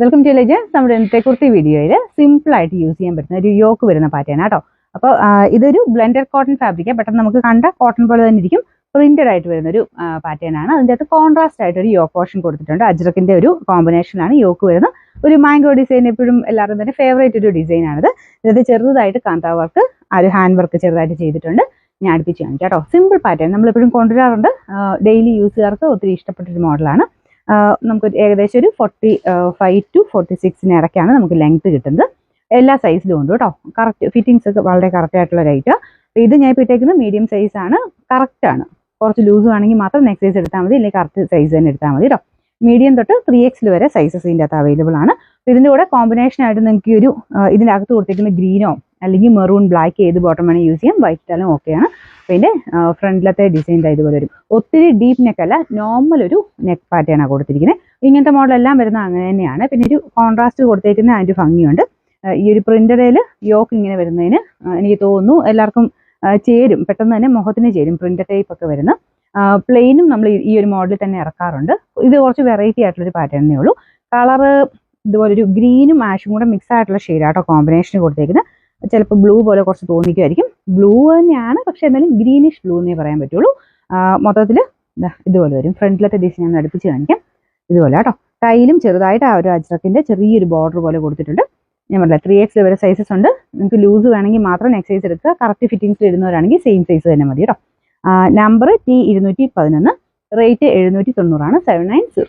Welcome to legends. നമ്മുടെ ഇന്നത്തെ കുർത്തി വീഡിയോയിൽ സിമ്പിൾ ആയിട്ട് യൂസ് ചെയ്യാൻ പറ്റുന്ന ഒരു യോക്ക് വരുന്ന പാറ്റേൺ ആട്ടോ. അപ്പോൾ ഇതൊരു ബ്ലെൻഡഡ് കോട്ടൺ ഫാബ്രിക്, പെട്ടെന്ന് നമുക്ക് കണ്ട കോട്ടൺ പോലെ തന്നെ ഇരിക്കും. പ്രിന്റഡ് ആയിട്ട് വരുന്ന ഒരു പാറ്റേൺ ആണ്. അതിൻ്റെ അകത്ത് കോൺട്രാസ്റ്റ് ആയിട്ട് ഒരു യോക്ക് പോർഷൻ കൊടുത്തിട്ടുണ്ട്. അജ്രക്കിന്റെ ഒരു കോമ്പിനേഷനാണ് യോക്ക് വരുന്നത്. ഒരു മാംഗോ ഡിസൈൻ എപ്പോഴും എല്ലാവരും തന്നെ ഫേവറേറ്റ് ഒരു ഡിസൈൻ ആണിത്. ഇതിനകത്ത് ചെറുതായിട്ട് കാന്താ വർക്ക്, ആ ഒരു ഹാൻഡ് വർക്ക് ചെറുതായിട്ട് ചെയ്തിട്ടുണ്ട്. ഞാൻ അടുപ്പിച്ച് കാണിക്കാം കേട്ടോ. സിമ്പിൾ പാറ്റേൺ നമ്മൾ എപ്പോഴും കൊണ്ടുവരാറുണ്ട്. ഡെയിലി യൂസുകാർക്ക് ഒത്തിരി ഇഷ്ടപ്പെട്ടൊരു മോഡലാണ്. നമുക്ക് ഏകദേശം ഒരു 45 to 46 ഇടയ്ക്കാണ് നമുക്ക് ലെങ്ത് കിട്ടുന്നത്. എല്ലാ സൈസിലും ഉണ്ട് കേട്ടോ. കറക്റ്റ് ഫിറ്റിങ്സ് ഒക്കെ വളരെ കറക്റ്റ് ആയിട്ടുള്ള റേറ്റ്. അപ്പോൾ ഇത് ഞാൻ ഇപ്പോൾ ഇട്ടേക്കുന്നത് മീഡിയം സൈസ് ആണ്. കറക്റ്റ് ആണ്. കുറച്ച് ലൂസ് വേണമെങ്കിൽ മാത്രം നെക്സ്റ്റ് സൈസ് എടുത്താൽ മതി, അല്ലെങ്കിൽ കറക്റ്റ് സൈസ് തന്നെ എടുത്താൽ മതി കേട്ടോ. മീഡിയം തൊട്ട് 3XL വരെ സൈസസ് ഇതിൻ്റെ അകത്ത് അവൈലബിൾ ആണ്. അപ്പോൾ ഇതിൻ്റെ കൂടെ കോമ്പിനേഷൻ ആയിട്ട് നിങ്ങൾക്ക് ഒരു ഇതിൻ്റെ അകത്ത് കൊടുത്തിരിക്കുന്ന ഗ്രീനോ അല്ലെങ്കിൽ മെറൂൺ ബ്ലാക്ക് ഏത് ബോട്ടം വേണം യൂസ് ചെയ്യാം. വൈറ്റ് ഇട്ടാലും ഓക്കെയാണ്. അപ്പോൾ ഇതിൻ്റെ ഫ്രണ്ടിലത്തെ ഡിസൈൻ ഇതുപോലെ വരും. ഒത്തിരി ഡീപ്പ് നെക്ക് അല്ല, നോർമൽ ഒരു നെക്ക് പാറ്റേൺ ആണ് കൊടുത്തിരിക്കുന്നത്. ഇങ്ങനത്തെ മോഡലെല്ലാം വരുന്നത് അങ്ങനെ തന്നെയാണ്. പിന്നെ ഒരു കോൺട്രാസ്റ്റ് കൊടുത്തേക്കുന്ന അതിൻ്റെ ഭംഗിയുണ്ട്. ഈ ഒരു പ്രിന്ററിൽ യോക്ക് ഇങ്ങനെ വരുന്നതിന് എനിക്ക് തോന്നുന്നു എല്ലാവർക്കും ചേരും, പെട്ടെന്ന് തന്നെ മുഖത്തിന് ചേരും. പ്രിന്റർ ടൈപ്പ് ഒക്കെ വരുന്ന പ്ലെയിനും നമ്മൾ ഈ ഒരു മോഡലിൽ തന്നെ ഇറക്കാറുണ്ട്. ഇത് കുറച്ച് വെറൈറ്റി ആയിട്ടുള്ളൊരു പാറ്റേണേ ഉള്ളൂ. കളറ് ഇതുപോലെ ഒരു ഗ്രീനും ആഷും കൂടെ മിക്സ് ആയിട്ടുള്ള ഷെയ്ഡാട്ടോ കോമ്പിനേഷൻ കൊടുത്തേക്കുന്നത്. ചിലപ്പോൾ ബ്ലൂ പോലെ കുറച്ച് തോന്നിക്കുമായിരിക്കും. ബ്ലൂ തന്നെയാണ്, പക്ഷെ എന്നാലും ഗ്രീനിഷ് ബ്ലൂ എന്നേ പറയാൻ പറ്റുള്ളൂ. മൊത്തത്തിൽ ഇതുപോലെ വരും. ഫ്രണ്ടിലത്തെ ഡിസൈൻ ഒന്ന് അടുപ്പിച്ച് കാണിക്കാം. ഇതുപോലെ കേട്ടോ. ടൈലും ചെറുതായിട്ട് ആ ഒരു അജ്രക്കിന്റെ ചെറിയൊരു ബോർഡർ പോലെ കൊടുത്തിട്ടുണ്ട്. ഞാൻ പറഞ്ഞില്ല 3XL വരെ സൈസസ് ഉണ്ട്. നിങ്ങൾക്ക് ലൂസ് വേണമെങ്കിൽ മാത്രം നെക്സ്റ്റ് സൈസ് എടുക്കുക. കറക്റ്റ് ഫിറ്റിംഗ്സിൽ ഇടുന്നവരാണെങ്കിൽ സെയിം സൈസ് തന്നെ മതി കേട്ടോ. നമ്പർ T211, റേറ്റ് 790 ആണ്. 790.